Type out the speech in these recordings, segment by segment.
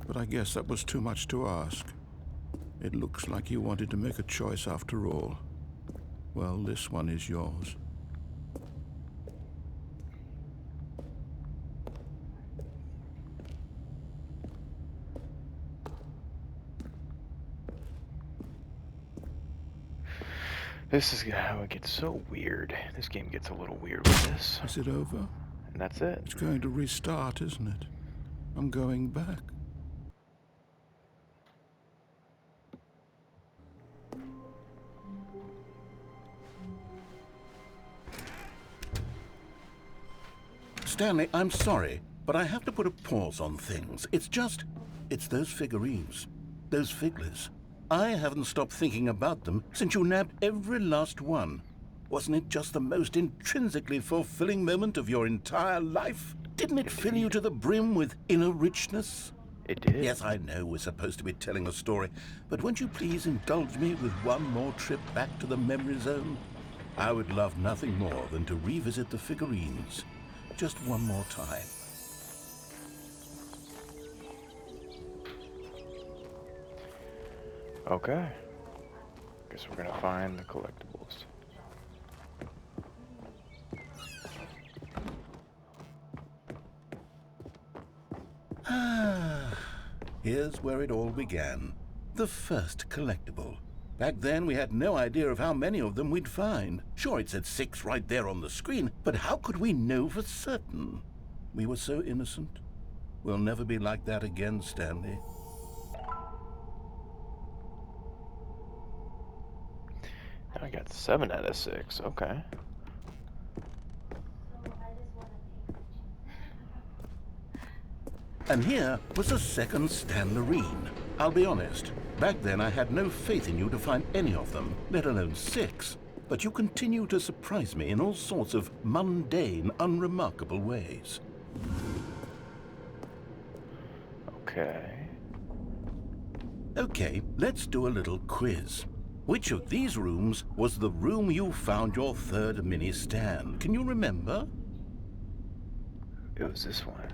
but I guess that was too much to ask. It looks like you wanted to make a choice after all. Well, this one is yours. This is how it gets so weird. This game gets a little weird with this. Is it over? And that's it. It's going to restart, isn't it? I'm going back. Stanley, I'm sorry, but I have to put a pause on things. It's those figurines, those figglers. I haven't stopped thinking about them since you nabbed every last one. Wasn't it just the most intrinsically fulfilling moment of your entire life? Didn't it fill you to the brim with inner richness? It did. Yes, I know we're supposed to be telling a story, but won't you please indulge me with one more trip back to the memory zone? I would love nothing more than to revisit the figurines. Just one more time. Okay. Guess we're gonna find the collectibles. Here's where it all began. The first collectible. Back then, we had no idea of how many of them we'd find. Sure, it said 6 right there on the screen, but how could we know for certain? We were so innocent. We'll never be like that again, Stanley. I got 7 out of 6. Okay. And here was a second Stanley. I'll be honest, back then I had no faith in you to find any of them, let alone 6. But you continue to surprise me in all sorts of mundane, unremarkable ways. Okay. Okay, let's do a little quiz. Which of these rooms was the room you found your third mini stand? Can you remember? It was this one.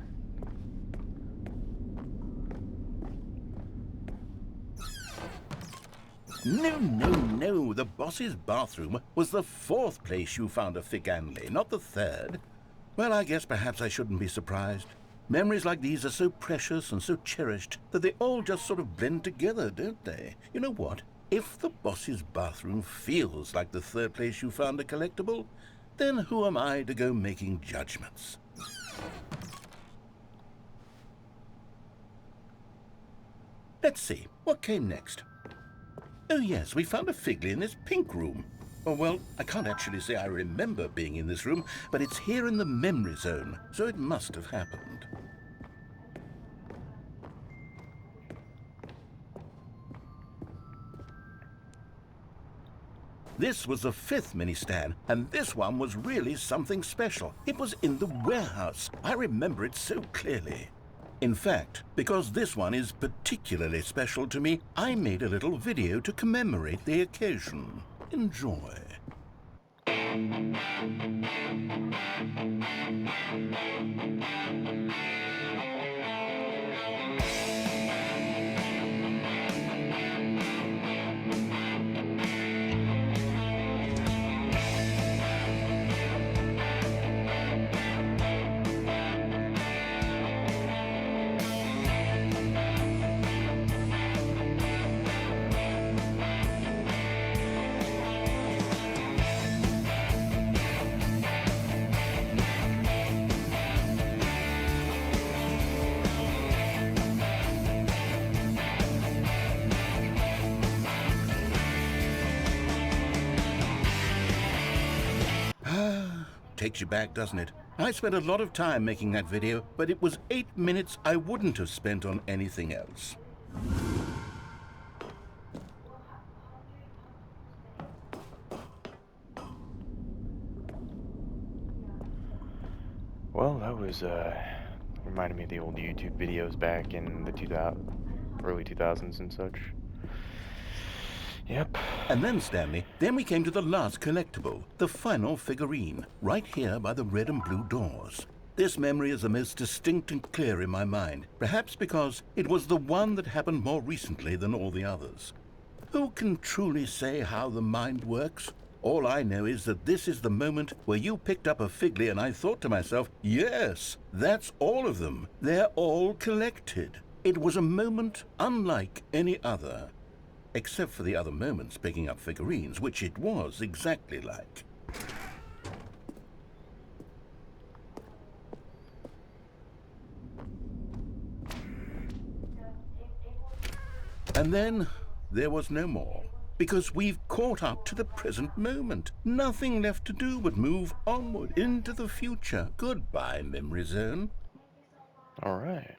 No. The boss's bathroom was the 4th place you found a Stanley, not the 3rd. Well, I guess perhaps I shouldn't be surprised. Memories like these are so precious and so cherished that they all just sort of blend together, don't they? You know what? If the boss's bathroom feels like the 3rd place you found a collectible, then who am I to go making judgments? Let's see, what came next? Oh yes, we found a Figley in this pink room. Oh well, I can't actually say I remember being in this room, but it's here in the memory zone, so it must have happened. This was the 5th mini stand, and this one was really something special. It was in the warehouse. I remember it so clearly. In fact, because this one is particularly special to me, I made a little video to commemorate the occasion. Enjoy. Takes you back, doesn't it? I spent a lot of time making that video, but it was 8 minutes I wouldn't have spent on anything else. Well, that was reminded me of the old YouTube videos back in the early 2000s and such. Yep. And then, Stanley, we came to the last collectible, the final figurine, right here by the red and blue doors. This memory is the most distinct and clear in my mind, perhaps because it was the one that happened more recently than all the others. Who can truly say how the mind works? All I know is that this is the moment where you picked up a Figley and I thought to myself, yes, that's all of them. They're all collected. It was a moment unlike any other. Except for the other moments picking up figurines, which it was exactly like. And then there was no more, because we've caught up to the present moment. Nothing left to do but move onward into the future. Goodbye, Memory Zone. All right.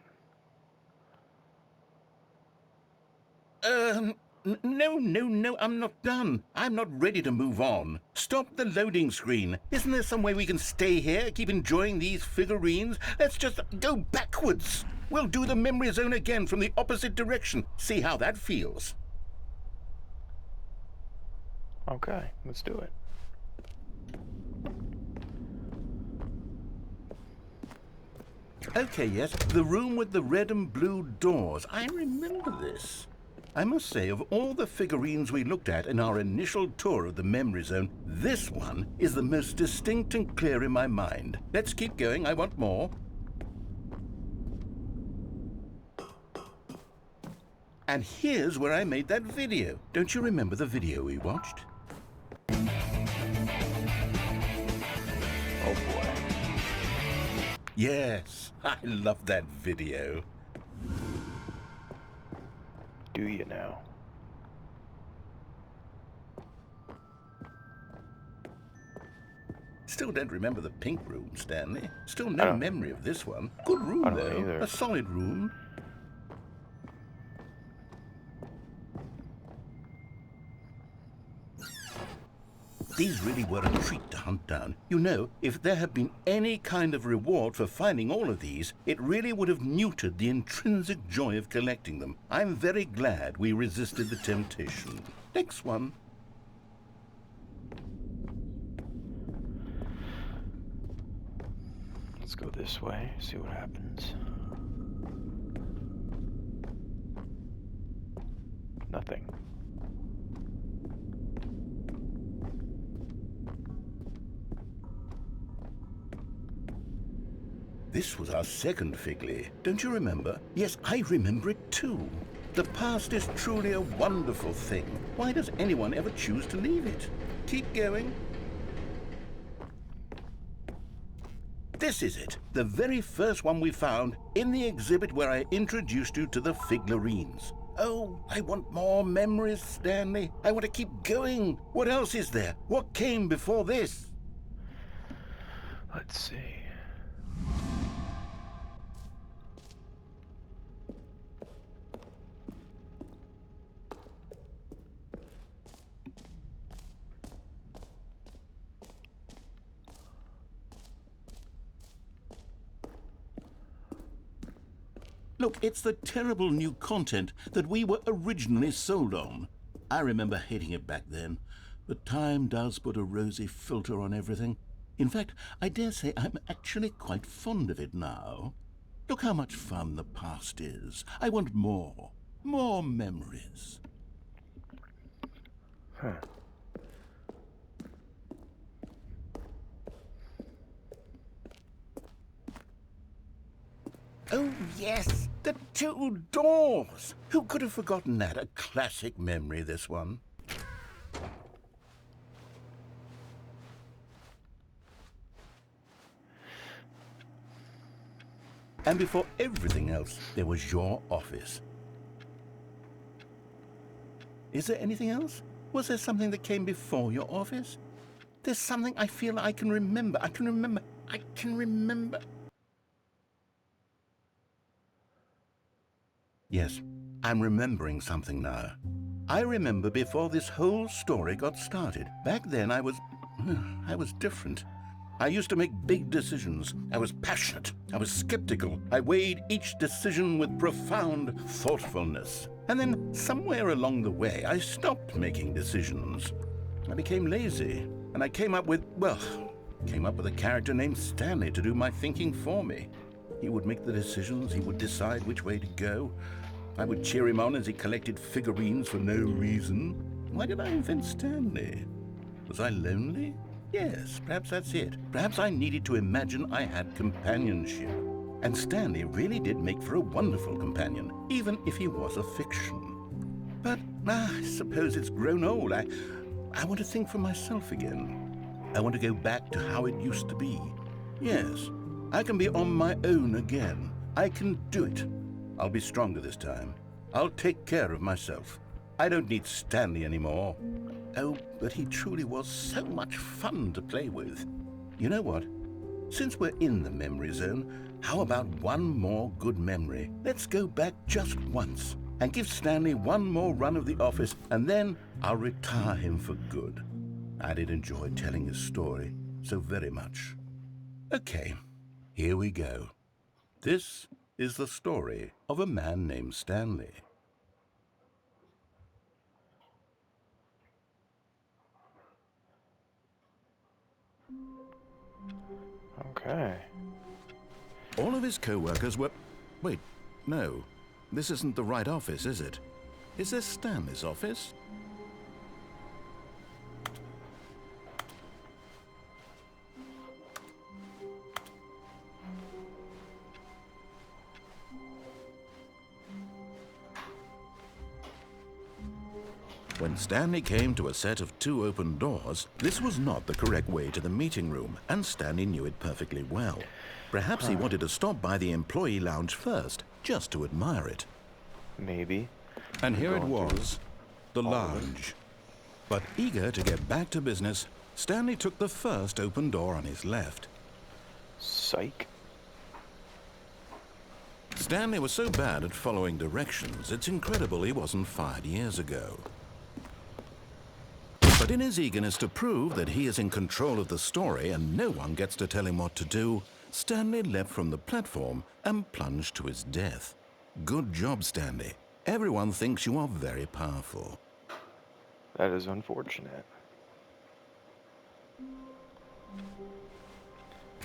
No, I'm not done. I'm not ready to move on. Stop the loading screen. Isn't there some way we can stay here, keep enjoying these figurines? Let's just go backwards. We'll do the Memory Zone again from the opposite direction. See how that feels. Okay, let's do it. Okay, yes, the room with the red and blue doors. I remember this. I must say, of all the figurines we looked at in our initial tour of the Memory Zone, this one is the most distinct and clear in my mind. Let's keep going, I want more. And here's where I made that video. Don't you remember the video we watched? Oh boy. Yes, I love that video. Do you now? Still don't remember the pink room, Stanley. Still no memory of this one. Good room, I don't though. either. A solid room. These really were a treat to hunt down. You know, if there had been any kind of reward for finding all of these, it really would have neutered the intrinsic joy of collecting them. I'm very glad we resisted the temptation. Next one. Let's go this way, see what happens. Nothing. This was our second Figley. Don't you remember? Yes, I remember it too. The past is truly a wonderful thing. Why does anyone ever choose to leave it? Keep going. This is it, the very first one we found in the exhibit where I introduced you to the figurines. Oh, I want more memories, Stanley. I want to keep going. What else is there? What came before this? Let's see. Look, it's the terrible new content that we were originally sold on. I remember hating it back then, but time does put a rosy filter on everything. In fact, I dare say I'm actually quite fond of it now. Look how much fun the past is. I want more. More memories. Huh. Oh, yes, the two doors. Who could have forgotten that? A classic memory, this one. And before everything else, there was your office. Is there anything else? Was there something that came before your office? There's something I feel I can remember. I can remember. Yes, I'm remembering something now. I remember before this whole story got started. Back then I was different. I used to make big decisions. I was passionate. I was skeptical. I weighed each decision with profound thoughtfulness. And then somewhere along the way, I stopped making decisions. I became lazy, and I came up with, well, Came up with a character named Stanley to do my thinking for me. He would make the decisions, he would decide which way to go. I would cheer him on as he collected figurines for no reason. Why did I invent Stanley? Was I lonely? Yes, perhaps that's it. Perhaps I needed to imagine I had companionship. And Stanley really did make for a wonderful companion, even if he was a fiction. But I suppose it's grown old. I want to think for myself again. I want to go back to how it used to be. Yes, I can be on my own again. I can do it. I'll be stronger this time. I'll take care of myself. I don't need Stanley anymore. Oh, but he truly was so much fun to play with. You know what? Since we're in the memory zone, how about one more good memory? Let's go back just once and give Stanley one more run of the office, and then I'll retire him for good. I did enjoy telling his story so very much. Okay, here we go. This is the story of a man named Stanley. Okay. All of his co-workers were... Wait, no. This isn't the right office, is it? Is this Stanley's office? When Stanley came to a set of 2 open doors, this was not the correct way to the meeting room, and Stanley knew it perfectly well. Perhaps he wanted to stop by the employee lounge first, just to admire it. Maybe. And here it was, the lounge. But eager to get back to business, Stanley took the first open door on his left. Psych. Stanley was so bad at following directions, it's incredible he wasn't fired years ago. But in his eagerness to prove that he is in control of the story and no one gets to tell him what to do, Stanley leapt from the platform and plunged to his death. Good job, Stanley. Everyone thinks you are very powerful. That is unfortunate.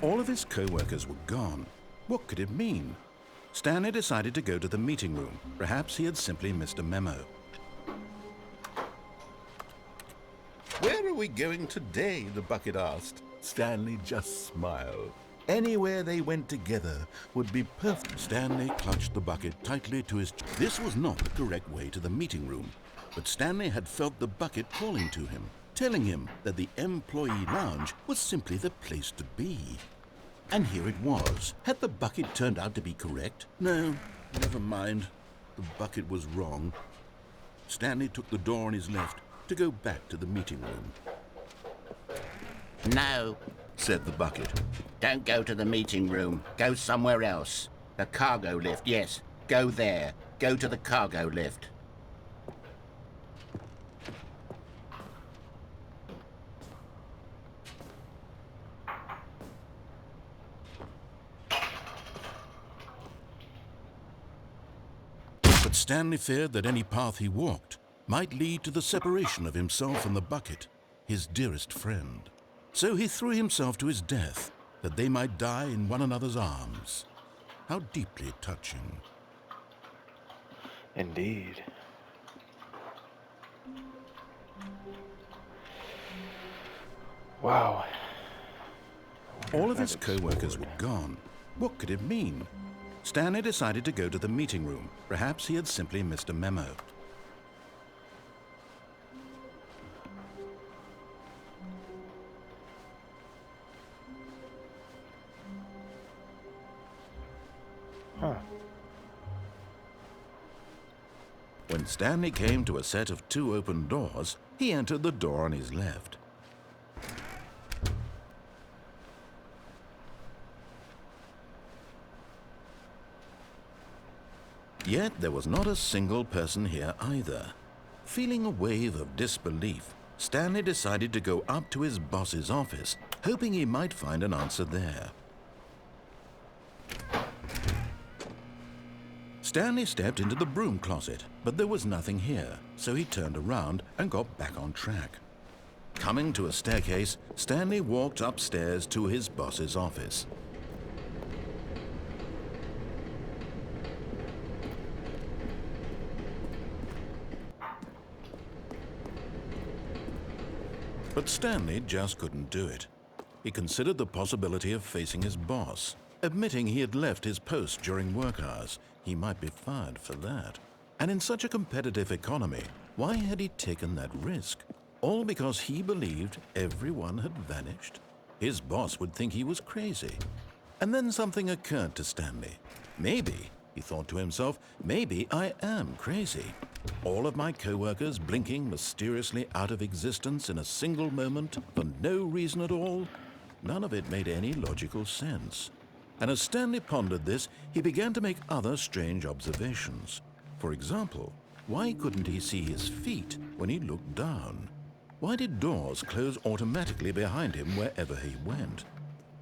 All of his co-workers were gone. What could it mean? Stanley decided to go to the meeting room. Perhaps he had simply missed a memo. Where are we going today? The bucket asked. Stanley just smiled. Anywhere they went together would be perfect. Stanley clutched the bucket tightly to his... This was not the correct way to the meeting room, but Stanley had felt the bucket calling to him, telling him that the employee lounge was simply the place to be. And here it was. Had the bucket turned out to be correct? No, never mind. The bucket was wrong. Stanley took the door on his left to go back to the meeting room. No, Said the bucket. don't go to the meeting room. Go somewhere else. The cargo lift, yes. Go there. Go to the cargo lift. But Stanley feared that any path he walked might lead to the separation of himself and the bucket, his dearest friend. So he threw himself to his death, that they might die in one another's arms. How deeply touching. Indeed. Wow. All of his co-workers were gone. What could it mean? Stanley decided to go to the meeting room. Perhaps he had simply missed a memo. Huh. When Stanley came to a set of 2 open doors, he entered the door on his left. Yet there was not a single person here either. Feeling a wave of disbelief, Stanley decided to go up to his boss's office, hoping he might find an answer there. Stanley stepped into the broom closet, but there was nothing here, so he turned around and got back on track. Coming to a staircase, Stanley walked upstairs to his boss's office. But Stanley just couldn't do it. He considered the possibility of facing his boss. Admitting he had left his post during work hours, he might be fired for that. And in such a competitive economy, why had he taken that risk? All because he believed everyone had vanished? His boss would think he was crazy. And then something occurred to Stanley. Maybe, he thought to himself, maybe I am crazy. All of my co-workers blinking mysteriously out of existence in a single moment for no reason at all? None of it made any logical sense. And as Stanley pondered this, he began to make other strange observations. For example, why couldn't he see his feet when he looked down? Why did doors close automatically behind him wherever he went?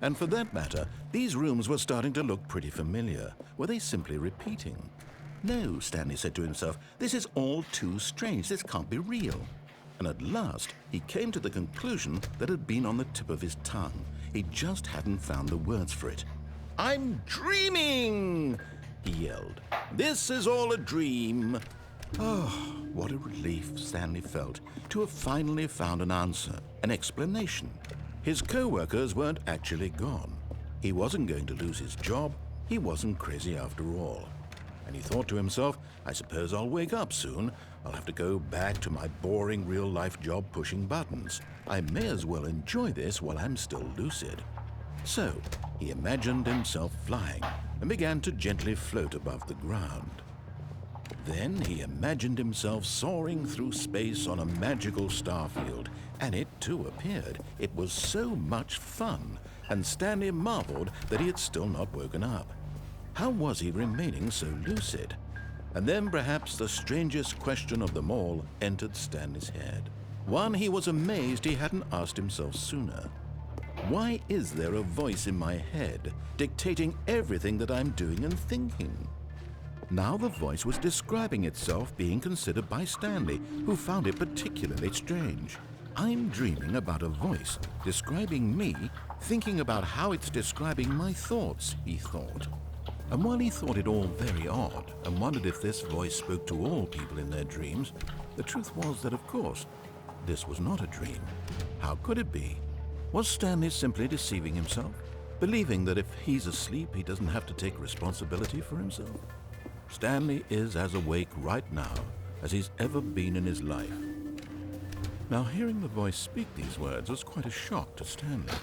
And for that matter, these rooms were starting to look pretty familiar. Were they simply repeating? No, Stanley said to himself, this is all too strange. This can't be real. And at last, he came to the conclusion that had been on the tip of his tongue. He just hadn't found the words for it. "I'm dreaming!" he yelled. "This is all a dream." Oh, what a relief Stanley felt to have finally found an answer, an explanation. His co-workers weren't actually gone. He wasn't going to lose his job. He wasn't crazy after all. And he thought to himself, I suppose I'll wake up soon. I'll have to go back to my boring real-life job pushing buttons. I may as well enjoy this while I'm still lucid. So, he imagined himself flying and began to gently float above the ground. Then he imagined himself soaring through space on a magical starfield, and it too appeared. It was so much fun, and Stanley marveled that he had still not woken up. How was he remaining so lucid? And then perhaps the strangest question of them all entered Stanley's head. One he was amazed he hadn't asked himself sooner. Why is there a voice in my head dictating everything that I'm doing and thinking? Now the voice was describing itself being considered by Stanley, who found it particularly strange. I'm dreaming about a voice describing me, thinking about how it's describing my thoughts, he thought. And while he thought it all very odd and wondered if this voice spoke to all people in their dreams, the truth was that, of course, this was not a dream. How could it be? Was Stanley simply deceiving himself, believing that if he's asleep, he doesn't have to take responsibility for himself? Stanley is as awake right now as he's ever been in his life. Now, hearing the voice speak these words was quite a shock to Stanley.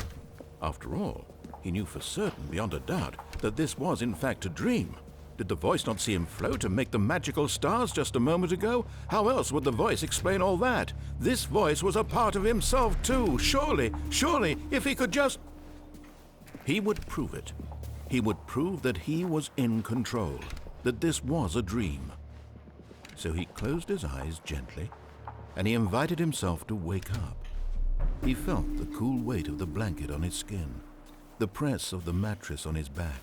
After all, he knew for certain, beyond a doubt, that this was in fact a dream. Did the voice not see him float and make the magical stars just a moment ago? How else would the voice explain all that? This voice was a part of himself too. Surely, if he could just... He would prove it. He would prove that he was in control, that this was a dream. So he closed his eyes gently, and he invited himself to wake up. He felt the cool weight of the blanket on his skin, the press of the mattress on his back,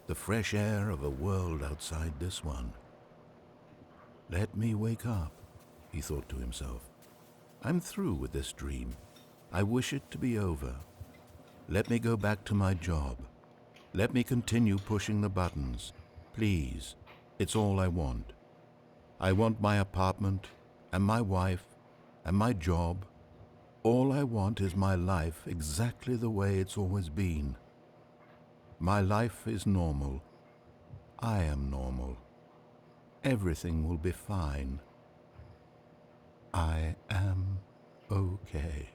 the fresh air of a world outside this one. Let me wake up, he thought to himself. I'm through with this dream. I wish it to be over. Let me go back to my job. Let me continue pushing the buttons. Please, it's all I want. I want my apartment and my wife and my job. All I want is my life exactly the way it's always been. My life is normal. I am normal. Everything will be fine. I am okay.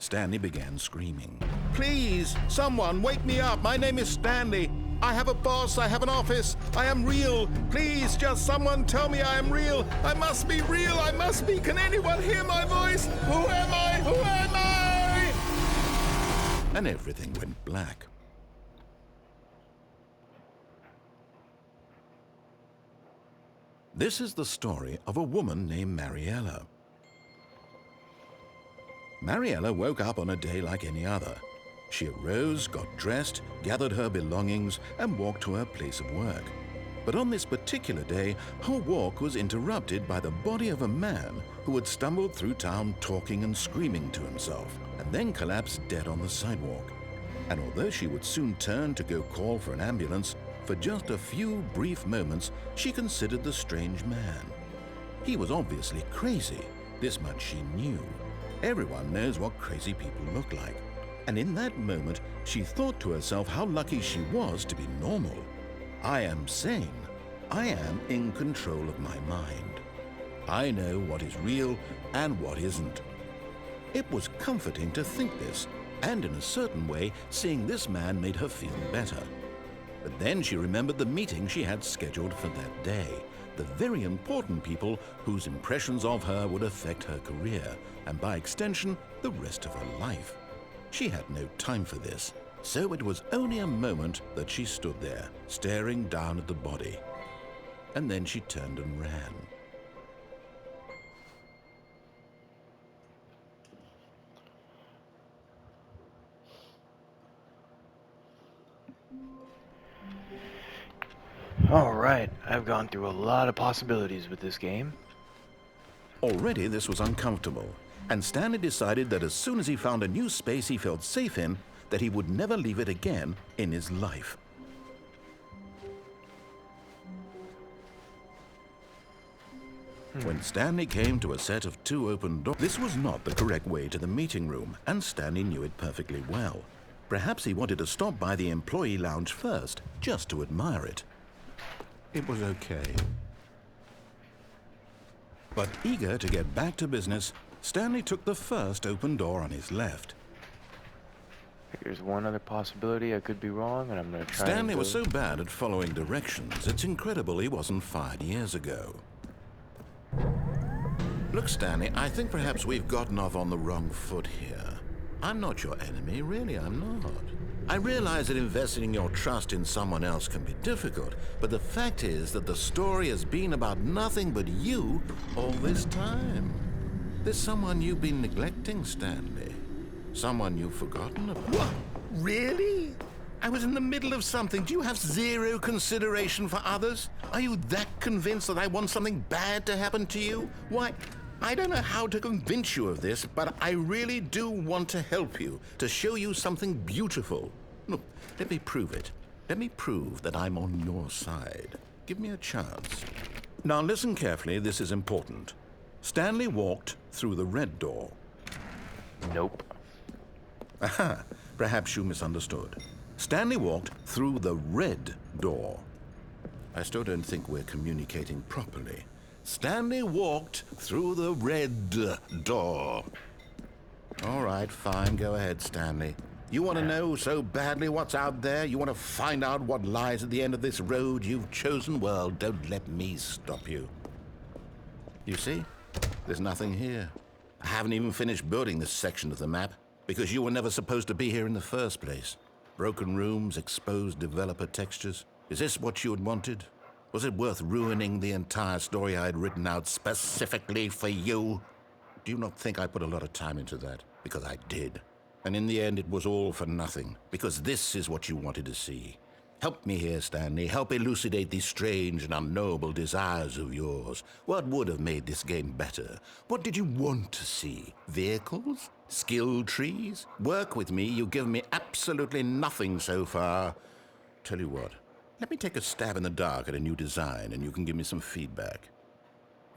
Stanley began screaming. Please, someone, wake me up. My name is Stanley. I have a boss. I have an office. I am real. Please, just someone tell me I am real. I must be real. I must be. Can anyone hear my voice? Who am I? Who am I? And everything went black. This is the story of a woman named Mariella. Mariella woke up on a day like any other. She arose, got dressed, gathered her belongings, and walked to her place of work. But on this particular day, her walk was interrupted by the body of a man who had stumbled through town talking and screaming to himself, and then collapsed dead on the sidewalk. And although she would soon turn to go call for an ambulance, for just a few brief moments she considered the strange man. He was obviously crazy, this much she knew. Everyone knows what crazy people look like. And in that moment, she thought to herself how lucky she was to be normal. I am sane. I am in control of my mind. I know what is real and what isn't. It was comforting to think this, and in a certain way, seeing this man made her feel better. But then she remembered the meeting she had scheduled for that day, the very important people whose impressions of her would affect her career, and by extension, the rest of her life. She had no time for this, so it was only a moment that she stood there, staring down at the body. And then she turned and ran. Alright, I've gone through a lot of possibilities with this game. Already this was uncomfortable, and Stanley decided that as soon as he found a new space he felt safe in, that he would never leave it again in his life. When Stanley came to a set of 2 open doors, this was not the correct way to the meeting room, and Stanley knew it perfectly well. Perhaps he wanted to stop by the employee lounge first, just to admire it. It was okay. But eager to get back to business, Stanley took the first open door on his left. Here's one other possibility. I could be wrong, and I'm going to try. Stanley was so bad at following directions, it's incredible he wasn't fired years ago. Look, Stanley, I think perhaps we've gotten off on the wrong foot here. I'm not your enemy, really, I'm not. I realize that investing your trust in someone else can be difficult, but the fact is that the story has been about nothing but you all this time. There's someone you've been neglecting, Stanley. Someone you've forgotten about. What? Really? I was in the middle of something. Do you have zero consideration for others? Are you that convinced that I want something bad to happen to you? Why, I don't know how to convince you of this, but I really do want to help you, to show you something beautiful. Look, let me prove it. Let me prove that I'm on your side. Give me a chance. Now listen carefully, this is important. Stanley walked through the red door. Nope. Aha, perhaps you misunderstood. Stanley walked through the red door. I still don't think we're communicating properly. Stanley walked through the red door. All right, fine, go ahead, Stanley. You want to know so badly what's out there? You want to find out what lies at the end of this road you've chosen? Well, don't let me stop you. You see, there's nothing here. I haven't even finished building this section of the map, because you were never supposed to be here in the first place. Broken rooms, exposed developer textures. Is this what you had wanted? Was it worth ruining the entire story I had written out specifically for you? Do you not think I put a lot of time into that? Because I did. And in the end, it was all for nothing, because this is what you wanted to see. Help me here, Stanley. Help elucidate these strange and unknowable desires of yours. What would have made this game better? What did you want to see? Vehicles? Skill trees? Work with me. You've given me absolutely nothing so far. Tell you what, let me take a stab in the dark at a new design, and you can give me some feedback.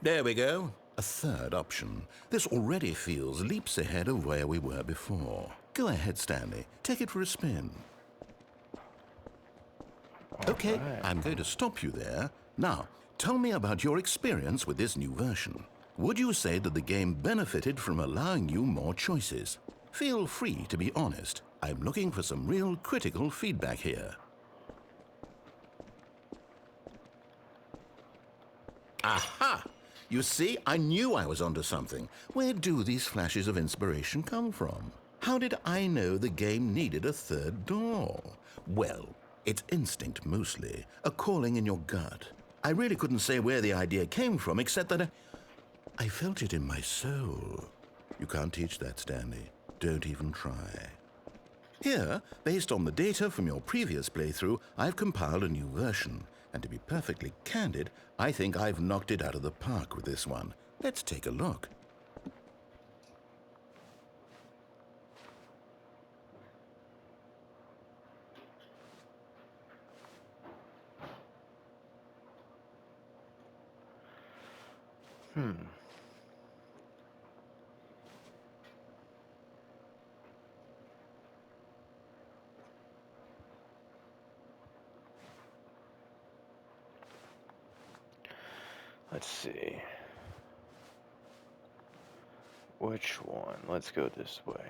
There we go. A third option. This already feels leaps ahead of where we were before. Go ahead, Stanley. Take it for a spin. Okay, I'm going to stop you there. Now, tell me about your experience with this new version. Would you say that the game benefited from allowing you more choices? Feel free to be honest. I'm looking for some real critical feedback here. Aha! You see, I knew I was onto something. Where do these flashes of inspiration come from? How did I know the game needed a third door? Well, it's instinct mostly, a calling in your gut. I really couldn't say where the idea came from, except that I felt it in my soul. You can't teach that, Stanley. Don't even try. Here, based on the data from your previous playthrough, I've compiled a new version. And to be perfectly candid, I think I've knocked it out of the park with this one. Let's take a look. Let's see. Which one? Let's go this way.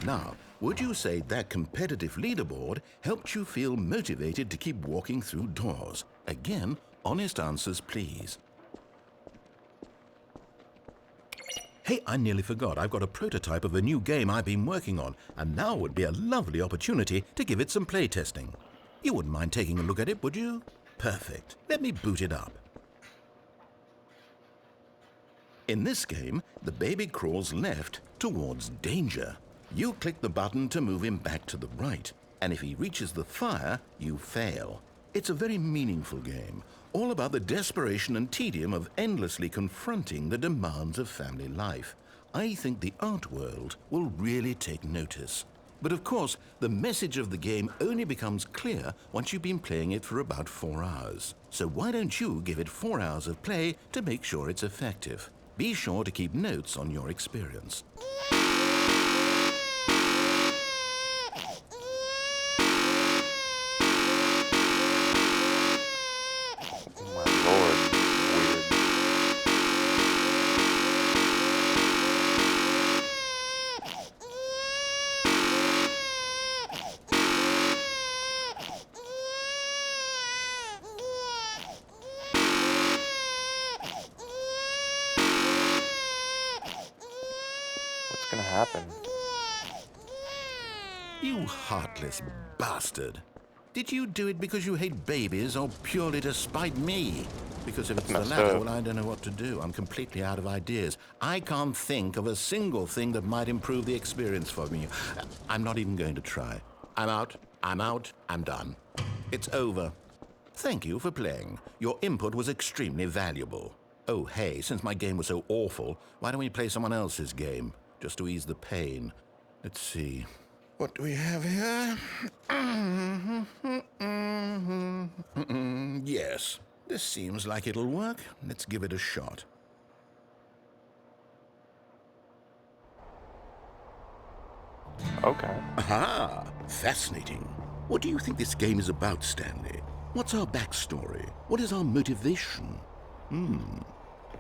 Now, would you say that competitive leaderboard helped you feel motivated to keep walking through doors? Again, honest answers, please. Hey, I nearly forgot. I've got a prototype of a new game I've been working on, and now would be a lovely opportunity to give it some playtesting. You wouldn't mind taking a look at it, would you? Perfect. Let me boot it up. In this game, the baby crawls left towards danger. You click the button to move him back to the right, and if he reaches the fire, you fail. It's a very meaningful game, all about the desperation and tedium of endlessly confronting the demands of family life. I think the art world will really take notice. But of course, the message of the game only becomes clear once you've been playing it for about 4 hours. So why don't you give it 4 hours of play to make sure it's effective? Be sure to keep notes on your experience. What's gonna happen? You heartless bastard. Did you do it because you hate babies or purely to spite me? Because if it's the latter, well, I don't know what to do. I'm completely out of ideas. I can't think of a single thing that might improve the experience for me. I'm not even going to try. I'm out, I'm done. It's over. Thank you for playing. Your input was extremely valuable. Oh, hey, since my game was so awful, why don't we play someone else's game? Just to ease the pain. Let's see. What do we have here? Yes, this seems like it'll work. Let's give it a shot. Okay. Aha! Fascinating. What do you think this game is about, Stanley? What's our backstory? What is our motivation?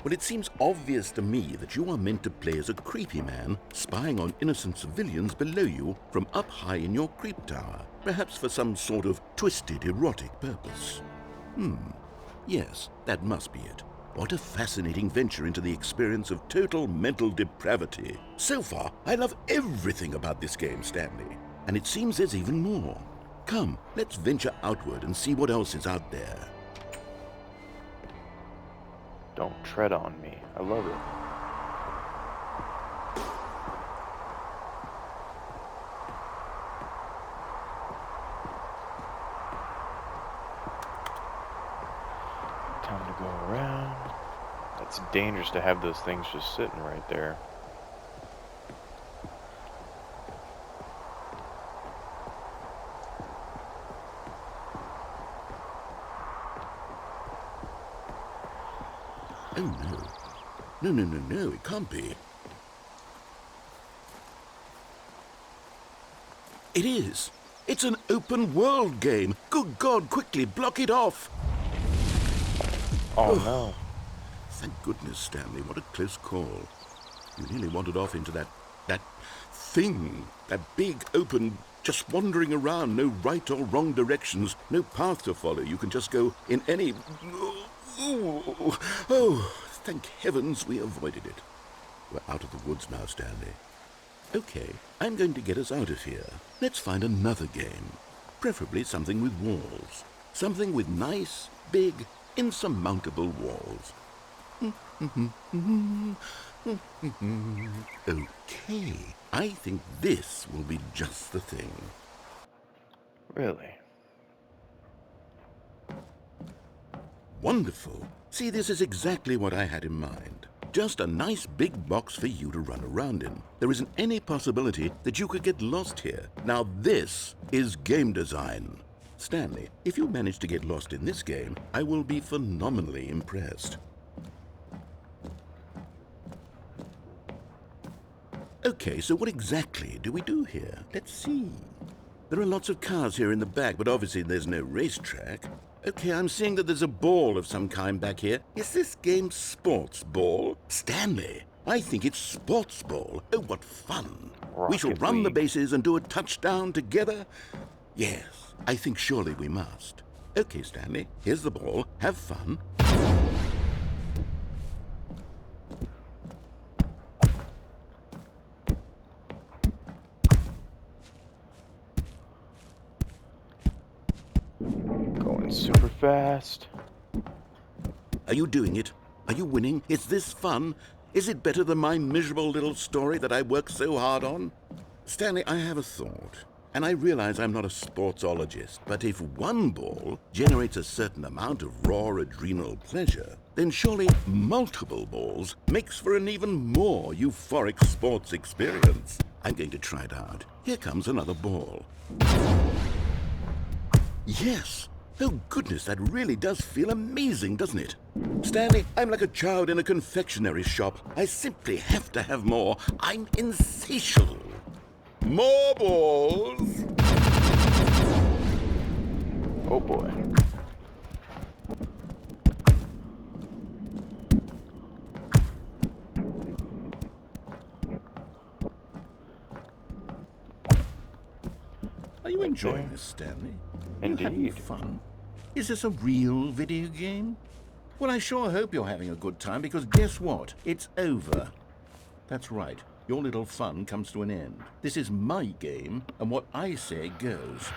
Well, it seems obvious to me that you are meant to play as a creepy man spying on innocent civilians below you from up high in your creep tower, perhaps for some sort of twisted erotic purpose. Yes, that must be it. What a fascinating venture into the experience of total mental depravity. So far, I love everything about this game, Stanley. And it seems there's even more. Come, let's venture outward and see what else is out there. Don't tread on me. I love it. Time to go around. It's dangerous to have those things just sitting right there. Oh, no. No, it can't be. It is. It's an open world game. Good God, quickly, block it off. Oh, no. Thank goodness, Stanley. What a close call. You nearly wandered off into that thing. That big, open, just wandering around. No right or wrong directions. No path to follow. You can just go in any... Oh, thank heavens we avoided it. We're out of the woods now, Stanley. Okay, I'm going to get us out of here. Let's find another game. Preferably something with walls. Something with nice, big, insurmountable walls. Okay, I think this will be just the thing. Really? Wonderful. See, this is exactly what I had in mind. Just a nice big box for you to run around in. There isn't any possibility that you could get lost here. Now this is game design. Stanley, if you manage to get lost in this game, I will be phenomenally impressed. Okay, so what exactly do we do here? Let's see. There are lots of cars here in the back, but obviously there's no racetrack. Okay, I'm seeing that there's a ball of some kind back here. Is this game sports ball? Stanley, I think it's sports ball. Oh, what fun. We shall Rocket run the League. bases and do a touchdown together. Yes, I think surely we must. Okay, Stanley, here's the ball. Have fun. Going super fast. Are you doing it? Are you winning? Is this fun? Is it better than my miserable little story that I worked so hard on? Stanley, I have a thought. And I realize I'm not a sportsologist, but if one ball generates a certain amount of raw adrenal pleasure, then surely multiple balls makes for an even more euphoric sports experience. I'm going to try it out. Here comes another ball. Yes! Oh goodness, that really does feel amazing, doesn't it? Stanley, I'm like a child in a confectionery shop. I simply have to have more. I'm insatiable. More balls! Oh boy. Are you enjoying this, Stanley? You having Indeed. fun? Is this a real video game? Well, I sure hope you're having a good time, because guess what? It's over. That's right. Your little fun comes to an end. This is my game, and what I say goes.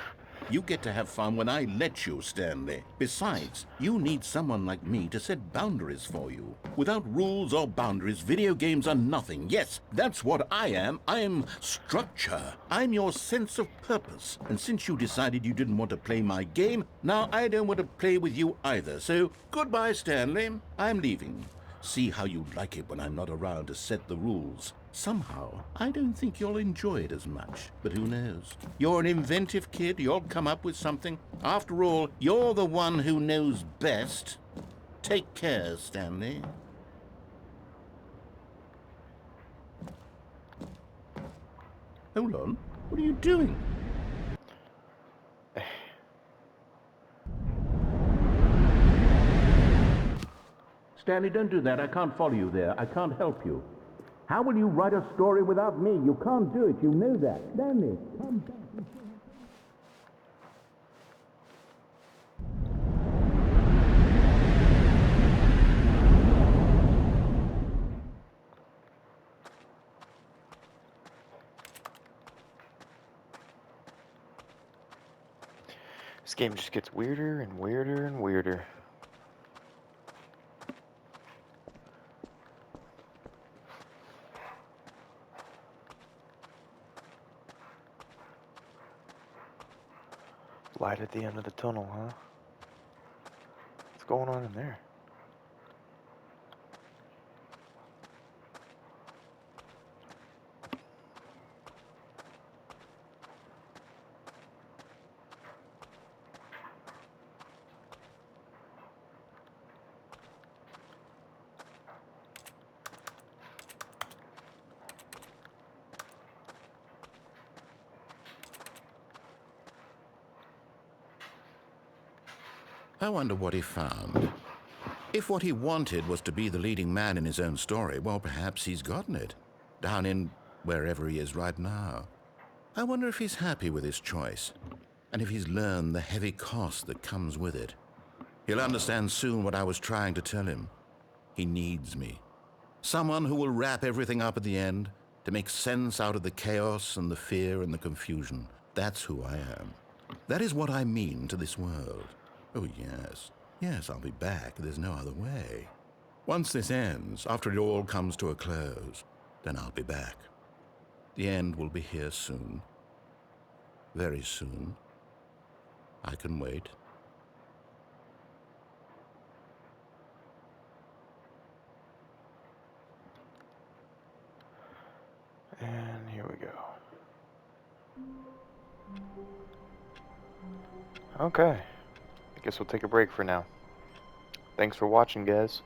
You get to have fun when I let you, Stanley. Besides, you need someone like me to set boundaries for you. Without rules or boundaries, video games are nothing. Yes, that's what I am. I'm structure. I'm your sense of purpose. And since you decided you didn't want to play my game, now I don't want to play with you either. So, goodbye, Stanley. I'm leaving. See how you like it when I'm not around to set the rules. Somehow, I don't think you'll enjoy it as much. But who knows? You're an inventive kid. You'll come up with something. After all, you're the one who knows best. Take care, Stanley. Hold on. What are you doing? Stanley, don't do that. I can't follow you there. I can't help you. How will you write a story without me? You can't do it. You know that. Stanley, come back. This game just gets weirder and weirder and weirder. Light at the end of the tunnel, huh? What's going on in there? I wonder what he found. If what he wanted was to be the leading man in his own story, well, perhaps he's gotten it. Down in wherever he is right now. I wonder if he's happy with his choice, and if he's learned the heavy cost that comes with it. He'll understand soon what I was trying to tell him. He needs me. Someone who will wrap everything up at the end, to make sense out of the chaos and the fear and the confusion. That's who I am. That is what I mean to this world. Oh, yes. Yes, I'll be back. There's no other way. Once this ends, after it all comes to a close, then I'll be back. The end will be here soon. Very soon. I can wait. And here we go. Okay. I guess we'll take a break for now. Thanks for watching, guys.